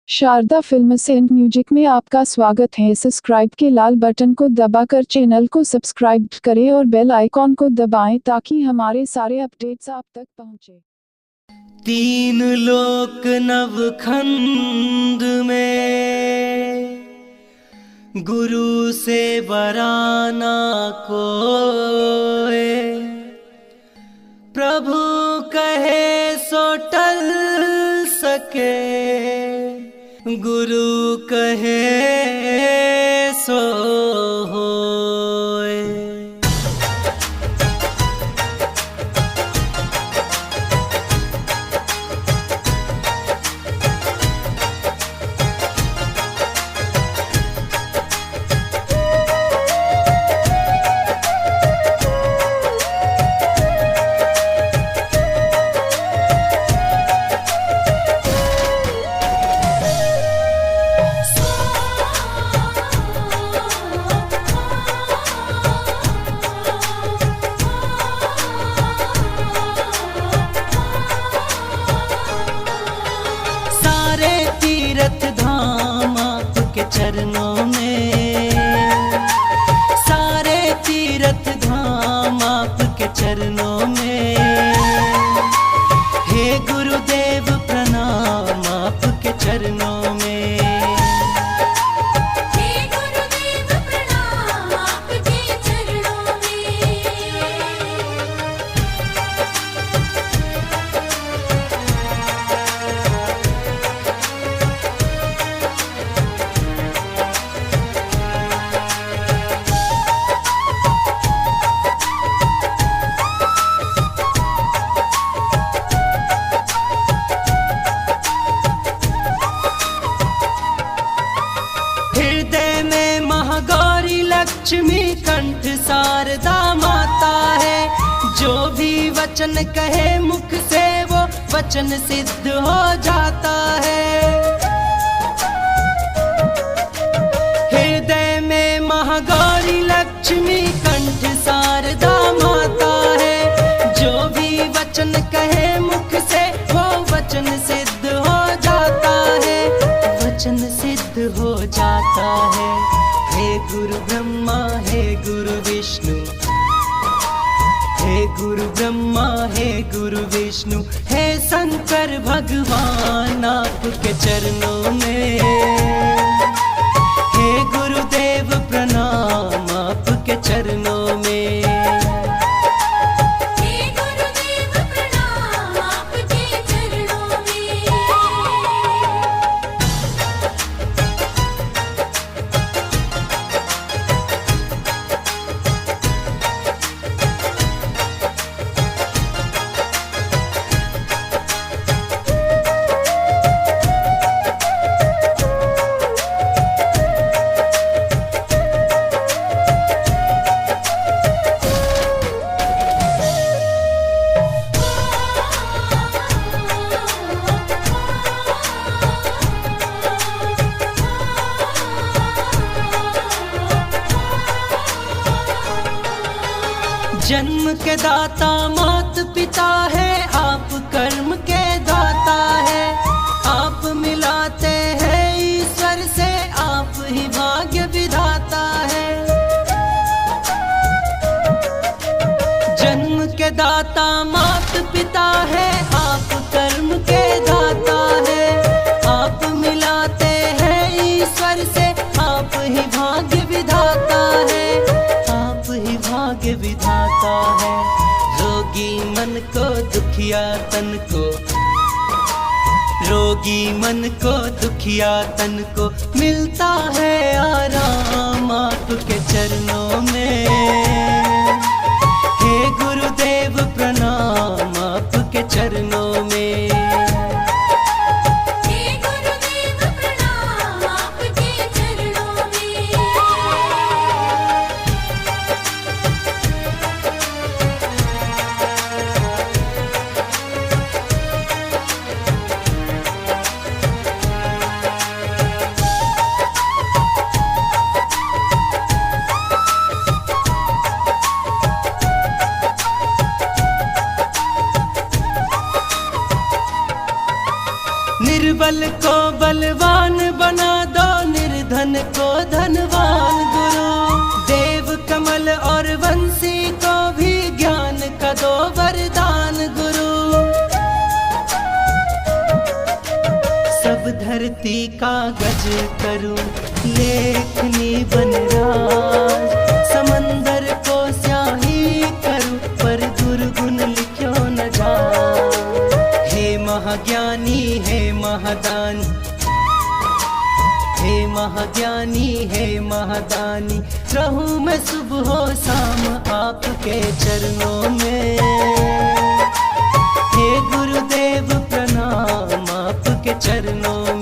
Sharda films and music में आपका स्वागत है। सब्सक्राइब के लाल बटन को दबाकर चैनल को सब्सक्राइब करें और बेल आइकॉन को दबाएं ताकि हमारे सारे अपडेट्स आप तक पहुंचे। तीन लोक नवखंड में गुरु से बराना कोय, प्रभु कहे सो टल सके, गुरु कहे सो होय। तीर्थ धाम आपके चरणों में, सारे तीर्थ धाम आपके चरणों में। हे गुरुदेव प्रणाम आपके चरणों में, हे गुरुदेव प्रणाम आपके चरणों में। हृदय में महागौरी लक्ष्मी कंठ शारदा माता है। जो भी वचन कहे मुख से वो वचन सिद्ध हो जाता है। हृदय में महागौरी लक्ष्मी कंठ शारदा माता है। जो भी वचन कहे मुख से वो वचन सिद्ध हो जाता है, वचन सिद्ध हो जाता है। हे गुरु ब्रह्मा हे गुरु विष्णु, हे गुरु ब्रह्मा हे गुरु विष्णु, हे शंकर भगवान आपके चरणों में। हे गुरुदेव प्रणाम आपके चरणों में। हे गुरुदेव प्रणाम आपके चरणों में। जन्म के दाता मात पिता है, आप कर्म के दाता है। आप मिलाते हैं ईश्वर से, आप ही भाग्य विधाता है। जन्म के दाता मात पिता है, आप कर्म के दाता है। आप मिलाते हैं ईश्वर से, आप ही भाग्य विधाता है, आप ही भाग्य विधाता है। रोगी मन को दुखिया तन को, रोगी मन को दुखिया तन को मिलता है आराम आपके चरणों में। हे गुरुदेव प्रणाम आपके चरणों में। हे गुरुदेव प्रणाम आपके चरणों में। को धनवान गुरु, देव कमल और वंशी को भी ज्ञान का दो वरदान गुरु। सब धरती कागज करूं लेखनी बनराज, समंदर को स्याही करूं पर दुर्गुण लिख्यो न जा। हे महाज्ञानी हे महादानी, हे महाज्ञानी हे महादानी, रहूं मैं सुबह शाम आपके चरणों में। हे गुरुदेव प्रणाम आपके चरणों में।